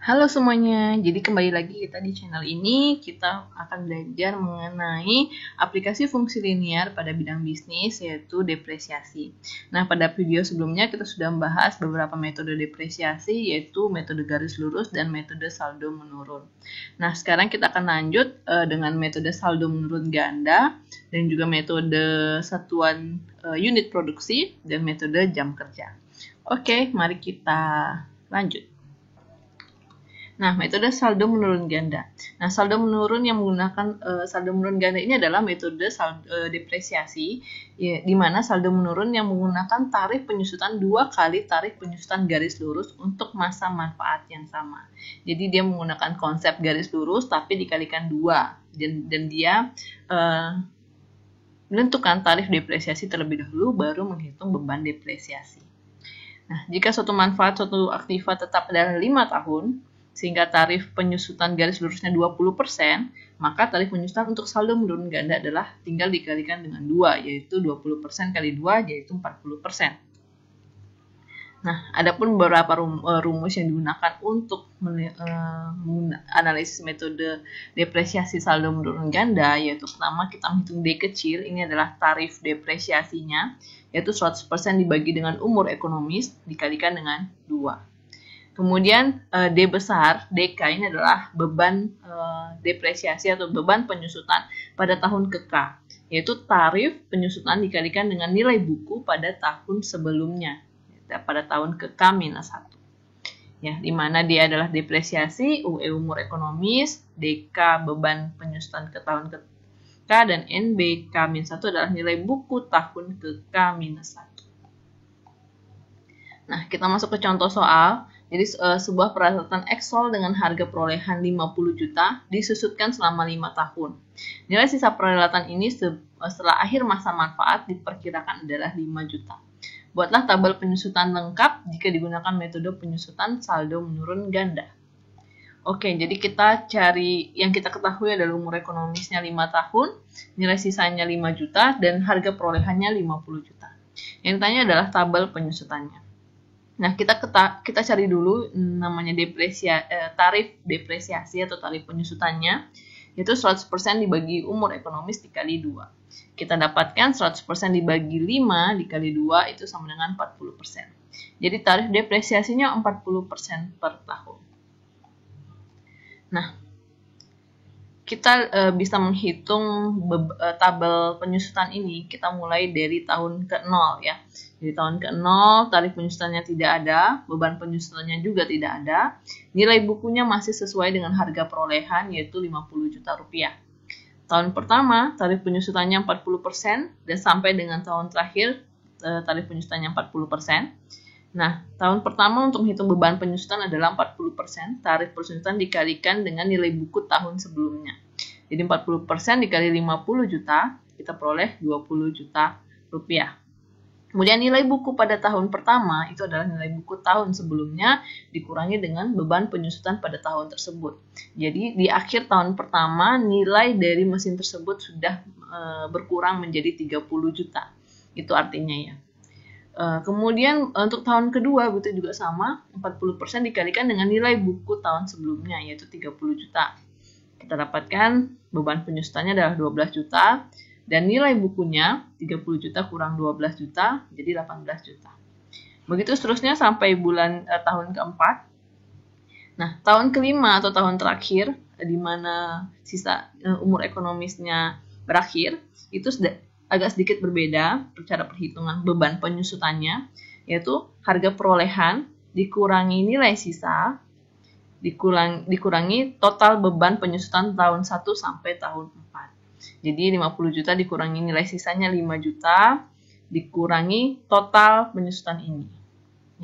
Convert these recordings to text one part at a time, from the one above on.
Halo semuanya, jadi kembali lagi kita di channel ini, kita akan belajar mengenai aplikasi fungsi linear pada bidang bisnis, yaitu depresiasi. Nah, pada video sebelumnya kita sudah membahas beberapa metode depresiasi, yaitu metode garis lurus dan metode saldo menurun. Nah, sekarang kita akan lanjut dengan metode saldo menurun ganda, dan juga metode satuan unit produksi, dan metode jam kerja. Oke, mari kita lanjut. Nah, metode saldo menurun ganda. Nah, saldo menurun yang menggunakan saldo menurun ganda ini adalah metode depresiasi, ya, di mana saldo menurun yang menggunakan tarif penyusutan 2 kali tarif penyusutan garis lurus untuk masa manfaat yang sama. Jadi dia menggunakan konsep garis lurus tapi dikalikan 2 dan dia menentukan tarif depresiasi terlebih dahulu baru menghitung beban depresiasi. Nah, jika suatu manfaat suatu aktiva tetap adalah 5 tahun, sehingga tarif penyusutan garis lurusnya 20%, maka tarif penyusutan untuk saldo menurun ganda adalah tinggal dikalikan dengan 2, yaitu 20% kali 2, yaitu 40%. Nah, adapun beberapa rumus yang digunakan untuk analisis metode depresiasi saldo menurun ganda, yaitu pertama kita menghitung D kecil, ini adalah tarif depresiasinya, yaitu 100% dibagi dengan umur ekonomis dikalikan dengan 2. Kemudian D besar, DK ini adalah beban depresiasi atau beban penyusutan pada tahun ke K, yaitu tarif penyusutan dikalikan dengan nilai buku pada tahun sebelumnya, pada tahun ke K-1. Ya, di mana dia adalah depresiasi, UE umur ekonomis, DK beban penyusutan ke tahun ke K, dan NB K-1 adalah nilai buku tahun ke K-1. Nah, kita masuk ke contoh soal. Jadi sebuah peralatan Excel dengan harga perolehan 50 juta disusutkan selama 5 tahun. Nilai sisa peralatan ini setelah akhir masa manfaat diperkirakan adalah 5 juta. Buatlah tabel penyusutan lengkap jika digunakan metode penyusutan saldo menurun ganda. Oke, jadi kita cari yang kita ketahui adalah umur ekonomisnya 5 tahun, nilai sisanya 5 juta, dan harga perolehannya 50 juta. Yang ditanya adalah tabel penyusutannya. Nah, kita cari dulu namanya tarif depresiasi atau tarif penyusutannya, yaitu 100% dibagi umur ekonomis dikali 2. Kita dapatkan 100% dibagi 5 dikali 2 itu sama dengan 40%. Jadi tarif depresiasinya 40% per tahun. Nah, kita bisa menghitung tabel penyusutan ini, kita mulai dari tahun ke-0 ya. Di tahun ke-0 tarif penyusutannya tidak ada, beban penyusutannya juga tidak ada, nilai bukunya masih sesuai dengan harga perolehan yaitu 50 juta rupiah. Tahun pertama tarif penyusutannya 40% dan sampai dengan tahun terakhir tarif penyusutannya 40%. Nah, tahun pertama untuk menghitung beban penyusutan adalah 40%, tarif penyusutan dikalikan dengan nilai buku tahun sebelumnya. Jadi 40% dikali 50 juta, kita peroleh 20 juta rupiah. Kemudian nilai buku pada tahun pertama itu adalah nilai buku tahun sebelumnya dikurangi dengan beban penyusutan pada tahun tersebut. Jadi di akhir tahun pertama nilai dari mesin tersebut sudah berkurang menjadi 30 juta. Itu artinya ya. Kemudian untuk tahun kedua itu juga sama, 40% dikalikan dengan nilai buku tahun sebelumnya yaitu 30 juta. Kita dapatkan beban penyusutannya adalah 12 juta dan nilai bukunya 30 juta kurang 12 juta jadi 18 juta. Begitu seterusnya sampai tahun keempat. Nah, tahun kelima atau tahun terakhir di mana sisa umur ekonomisnya berakhir itu agak sedikit berbeda cara perhitungan beban penyusutannya, yaitu harga perolehan dikurangi nilai sisa dikurangi total beban penyusutan tahun 1 sampai tahun 4. Jadi 50 juta dikurangi nilai sisanya 5 juta dikurangi total penyusutan ini.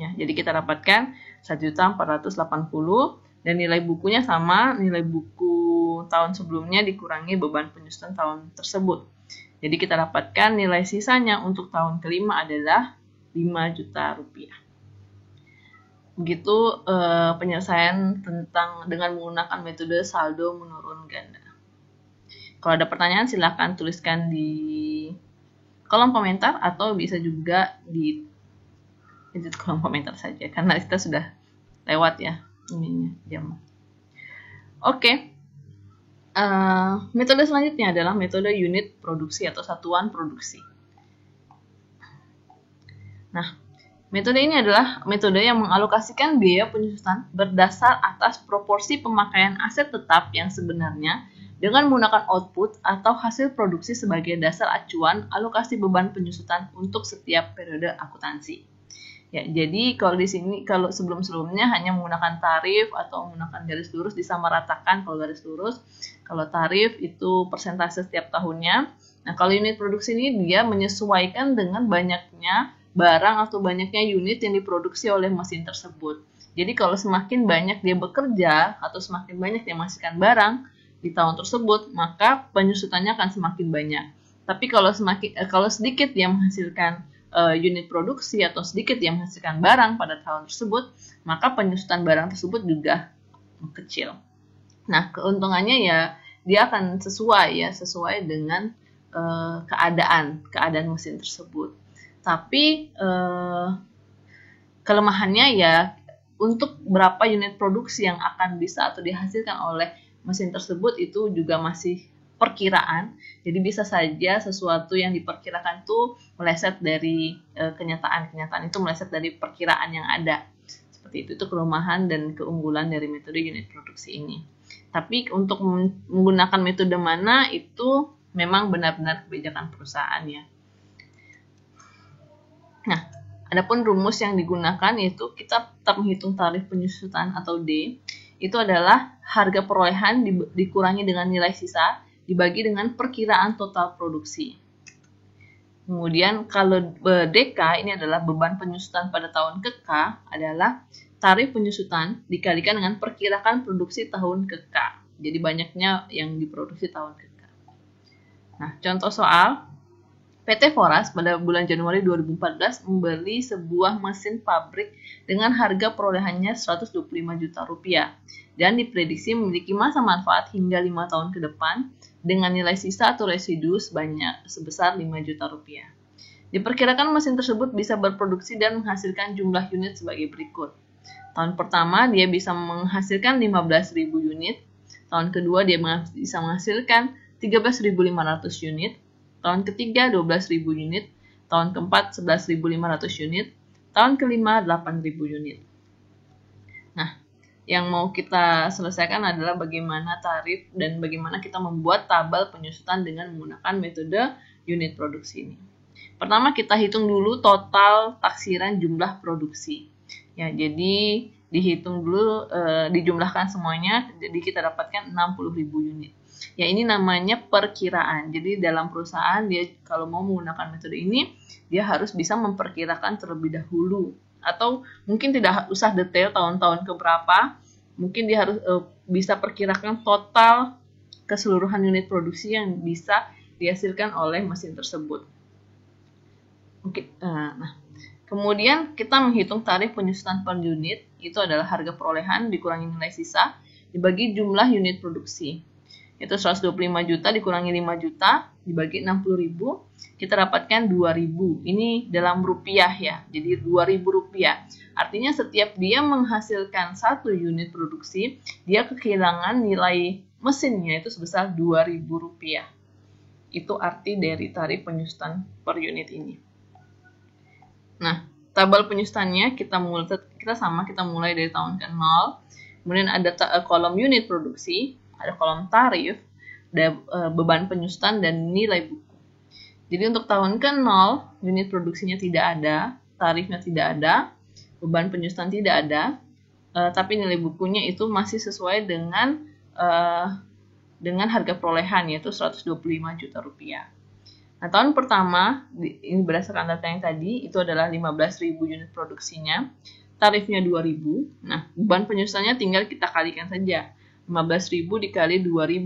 Ya, jadi kita dapatkan 1.480 dan nilai bukunya sama, nilai buku tahun sebelumnya dikurangi beban penyusutan tahun tersebut. Jadi kita dapatkan nilai sisanya untuk tahun kelima adalah 5 juta rupiah. Begitu penyelesaian dengan menggunakan metode saldo menurun ganda. Kalau ada pertanyaan silahkan tuliskan di kolom komentar atau bisa juga di kolom komentar saja karena kita sudah lewat ya Ini jam. Oke. Metode selanjutnya adalah metode unit produksi atau satuan produksi. Nah, metode ini adalah metode yang mengalokasikan biaya penyusutan berdasar atas proporsi pemakaian aset tetap yang sebenarnya dengan menggunakan output atau hasil produksi sebagai dasar acuan alokasi beban penyusutan untuk setiap periode akuntansi. Ya, jadi kalau di sini, kalau sebelum-sebelumnya hanya menggunakan tarif atau menggunakan garis lurus disamaratakan kalau garis lurus. Kalau tarif itu persentase setiap tahunnya. Nah, kalau unit produksi ini dia menyesuaikan dengan banyaknya barang atau banyaknya unit yang diproduksi oleh mesin tersebut. Jadi kalau semakin banyak dia bekerja atau semakin banyak dia menghasilkan barang di tahun tersebut, maka penyusutannya akan semakin banyak. Tapi kalau sedikit dia menghasilkan unit produksi atau sedikit dia menghasilkan barang pada tahun tersebut, maka penyusutan barang tersebut juga kecil. Nah, keuntungannya ya dia akan sesuai dengan keadaan mesin tersebut. Tapi kelemahannya ya untuk berapa unit produksi yang akan bisa atau dihasilkan oleh mesin tersebut itu juga masih perkiraan. Jadi bisa saja sesuatu yang diperkirakan itu meleset dari kenyataan itu meleset dari perkiraan yang ada. Seperti itu kelemahan dan keunggulan dari metode unit produksi ini. Tapi untuk menggunakan metode mana itu memang benar-benar kebijakan perusahaan ya. Nah, adapun rumus yang digunakan yaitu kita tetap menghitung tarif penyusutan atau D. Itu adalah harga perolehan dikurangi dengan nilai sisa dibagi dengan perkiraan total produksi. Kemudian kalau DK ini adalah beban penyusutan pada tahun ke-K adalah tarif penyusutan dikalikan dengan perkirakan produksi tahun ke-K. Jadi banyaknya yang diproduksi tahun ke-K. Nah, contoh soal PT Foras pada bulan Januari 2014 membeli sebuah mesin pabrik dengan harga perolehannya 125 juta rupiah dan diprediksi memiliki masa manfaat hingga 5 tahun ke depan dengan nilai sisa atau residu sebesar 5 juta rupiah. Diperkirakan mesin tersebut bisa berproduksi dan menghasilkan jumlah unit sebagai berikut. Tahun pertama dia bisa menghasilkan 15.000 unit, tahun kedua dia bisa menghasilkan 13.500 unit, tahun ketiga 12.000 unit, tahun keempat 11.500 unit, tahun kelima 8.000 unit. Nah, yang mau kita selesaikan adalah bagaimana tarif dan bagaimana kita membuat tabel penyusutan dengan menggunakan metode unit produksi ini. Pertama kita hitung dulu total taksiran jumlah produksi. Ya, jadi dihitung dulu, dijumlahkan semuanya, jadi kita dapatkan 60.000 unit. Ya, ini namanya perkiraan. Jadi dalam perusahaan dia kalau mau menggunakan metode ini, dia harus bisa memperkirakan terlebih dahulu. Atau mungkin tidak usah detail tahun-tahun keberapa, mungkin dia harus bisa perkirakan total keseluruhan unit produksi yang bisa dihasilkan oleh mesin tersebut. Nah, kemudian kita menghitung tarif penyusutan per unit, itu adalah harga perolehan dikurangi nilai sisa dibagi jumlah unit produksi. Itu 125 juta dikurangi 5 juta dibagi 60.000, kita dapatkan 2.000. Ini dalam rupiah ya, jadi 2.000 rupiah. Artinya setiap dia menghasilkan 1 unit produksi, dia kehilangan nilai mesinnya itu sebesar 2.000 rupiah. Itu arti dari tarif penyusutan per unit ini. Nah, tabel penyusutannya kita mulai dari tahun ke-0. Kemudian ada kolom unit produksi, ada kolom tarif, ada beban penyusutan dan nilai buku. Jadi untuk tahun ke-0 unit produksinya tidak ada, tarifnya tidak ada, beban penyusutan tidak ada, tapi nilai bukunya itu masih sesuai dengan harga perolehan yaitu 125 juta rupiah. Nah, tahun pertama ini berdasarkan data yang tadi itu adalah 15.000 unit produksinya, tarifnya 2.000. Nah, beban penyusutannya tinggal kita kalikan saja. 15.000 dikali 2.000,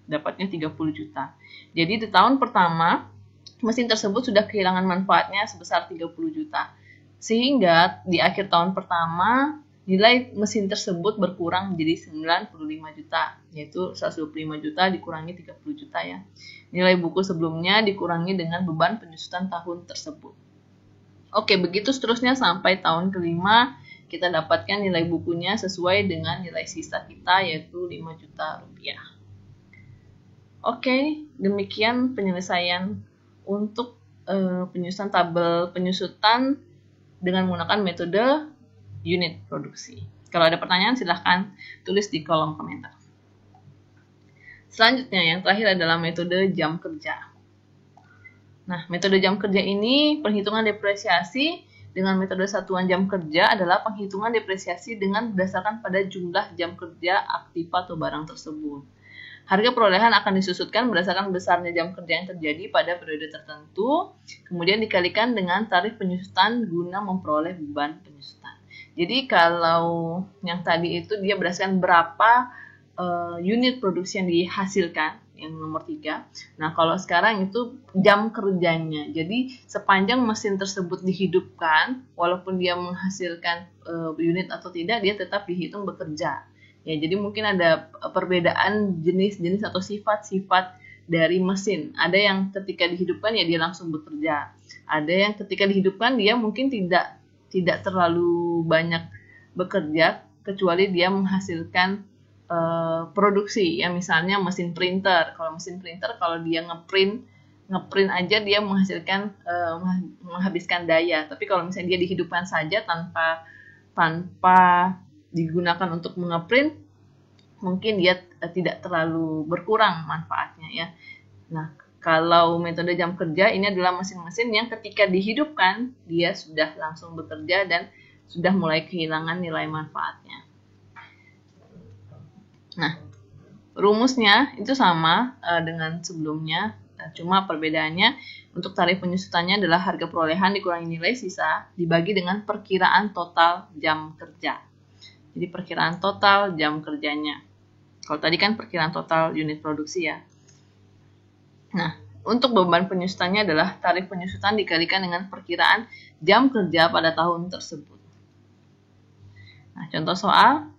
dapatnya 30 juta. Jadi di tahun pertama, mesin tersebut sudah kehilangan manfaatnya sebesar 30 juta. Sehingga di akhir tahun pertama, nilai mesin tersebut berkurang menjadi 95 juta, yaitu 125 juta dikurangi 30 juta ya. Nilai buku sebelumnya dikurangi dengan beban penyusutan tahun tersebut. Oke, begitu seterusnya sampai tahun kelima, kita dapatkan nilai bukunya sesuai dengan nilai sisa kita, yaitu 5 juta rupiah. Oke, demikian penyelesaian untuk penyusunan tabel penyusutan dengan menggunakan metode unit produksi. Kalau ada pertanyaan silahkan tulis di kolom komentar. Selanjutnya yang terakhir adalah metode jam kerja. Nah, metode jam kerja ini perhitungan depresiasi dengan metode satuan jam kerja adalah penghitungan depresiasi dengan berdasarkan pada jumlah jam kerja aktif atau barang tersebut. Harga perolehan akan disusutkan berdasarkan besarnya jam kerja yang terjadi pada periode tertentu, kemudian dikalikan dengan tarif penyusutan guna memperoleh beban penyusutan. Jadi kalau yang tadi itu dia berdasarkan berapa unit produksi yang dihasilkan, yang nomor 3. Nah, kalau sekarang itu jam kerjanya. Jadi, sepanjang mesin tersebut dihidupkan, walaupun dia menghasilkan unit atau tidak, dia tetap dihitung bekerja. Ya, jadi mungkin ada perbedaan jenis-jenis atau sifat-sifat dari mesin. Ada yang ketika dihidupkan ya dia langsung bekerja. Ada yang ketika dihidupkan dia mungkin tidak terlalu banyak bekerja, kecuali dia menghasilkan produksi, ya misalnya mesin printer. Kalau mesin printer kalau dia ngeprint aja dia menghasilkan menghabiskan daya. Tapi kalau misalnya dia dihidupkan saja tanpa digunakan untuk mengeprint, mungkin dia tidak terlalu berkurang manfaatnya ya. Nah, kalau metode jam kerja ini adalah mesin-mesin yang ketika dihidupkan dia sudah langsung bekerja dan sudah mulai kehilangan nilai manfaatnya. Nah, rumusnya itu sama dengan sebelumnya, cuma perbedaannya untuk tarif penyusutannya adalah harga perolehan dikurangi nilai sisa dibagi dengan perkiraan total jam kerja. Jadi perkiraan total jam kerjanya. Kalau tadi kan perkiraan total unit produksi ya. Nah, untuk beban penyusutannya adalah tarif penyusutan dikalikan dengan perkiraan jam kerja pada tahun tersebut. Nah, contoh soal.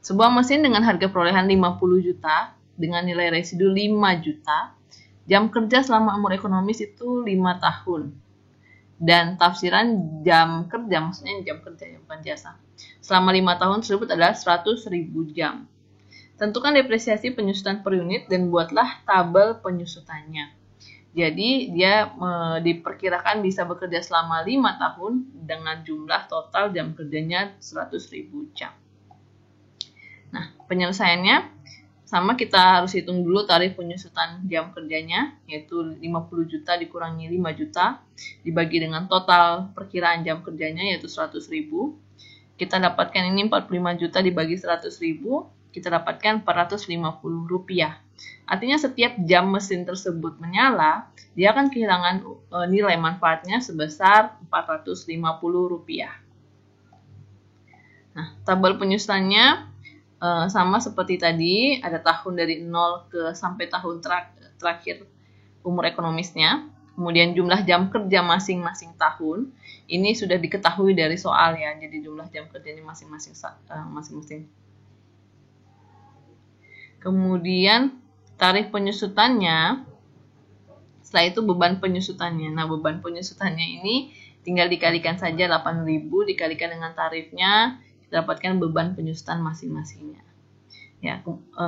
Sebuah mesin dengan harga perolehan 50 juta dengan nilai residu 5 juta, jam kerja selama umur ekonomis itu 5 tahun. Dan tafsiran jam kerja, maksudnya jam kerja bukan jasa, selama 5 tahun tersebut adalah 100.000 jam. Tentukan depresiasi penyusutan per unit dan buatlah tabel penyusutannya. Jadi dia diperkirakan bisa bekerja selama 5 tahun dengan jumlah total jam kerjanya 100.000 jam. Nah, penyelesaiannya sama, kita harus hitung dulu tarif penyusutan jam kerjanya, yaitu 50 juta dikurangi 5 juta, dibagi dengan total perkiraan jam kerjanya, yaitu 100.000. Kita dapatkan ini 45 juta dibagi 100.000, kita dapatkan 450 rupiah. Artinya setiap jam mesin tersebut menyala, dia akan kehilangan nilai manfaatnya sebesar 450 rupiah. Nah, tabel penyusutannya sama seperti tadi, ada tahun dari 0 sampai tahun terakhir umur ekonomisnya. Kemudian jumlah jam kerja masing-masing tahun. Ini sudah diketahui dari soal ya. Jadi jumlah jam kerjanya masing-masing. Kemudian tarif penyusutannya. Setelah itu beban penyusutannya. Nah, beban penyusutannya ini tinggal dikalikan saja 8.000 dikalikan dengan tarifnya. Dapatkan beban penyusutan masing-masingnya. Ya,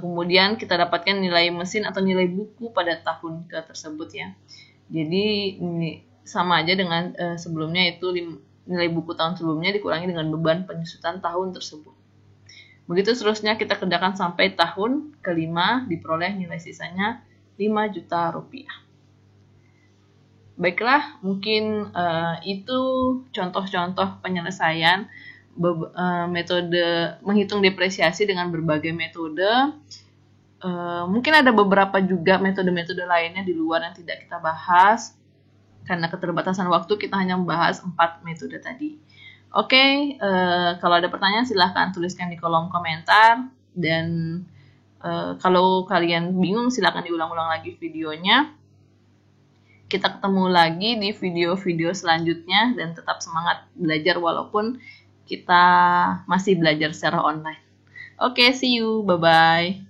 kemudian kita dapatkan nilai mesin atau nilai buku pada tahun tersebut ya. Jadi ini sama aja dengan sebelumnya, itu nilai buku tahun sebelumnya dikurangi dengan beban penyusutan tahun tersebut. Begitu seterusnya kita kerjakan sampai tahun kelima, diperoleh nilai sisanya 5 juta rupiah. Baiklah, mungkin itu contoh-contoh penyelesaian metode menghitung depresiasi dengan berbagai metode. Mungkin ada beberapa juga metode-metode lainnya di luar yang tidak kita bahas. Karena keterbatasan waktu kita hanya membahas 4 metode tadi. Oke, kalau ada pertanyaan silahkan tuliskan di kolom komentar. Dan kalau kalian bingung silahkan diulang-ulang lagi videonya. Kita ketemu lagi di video-video selanjutnya dan tetap semangat belajar walaupun kita masih belajar secara online. Oke, see you. Bye-bye.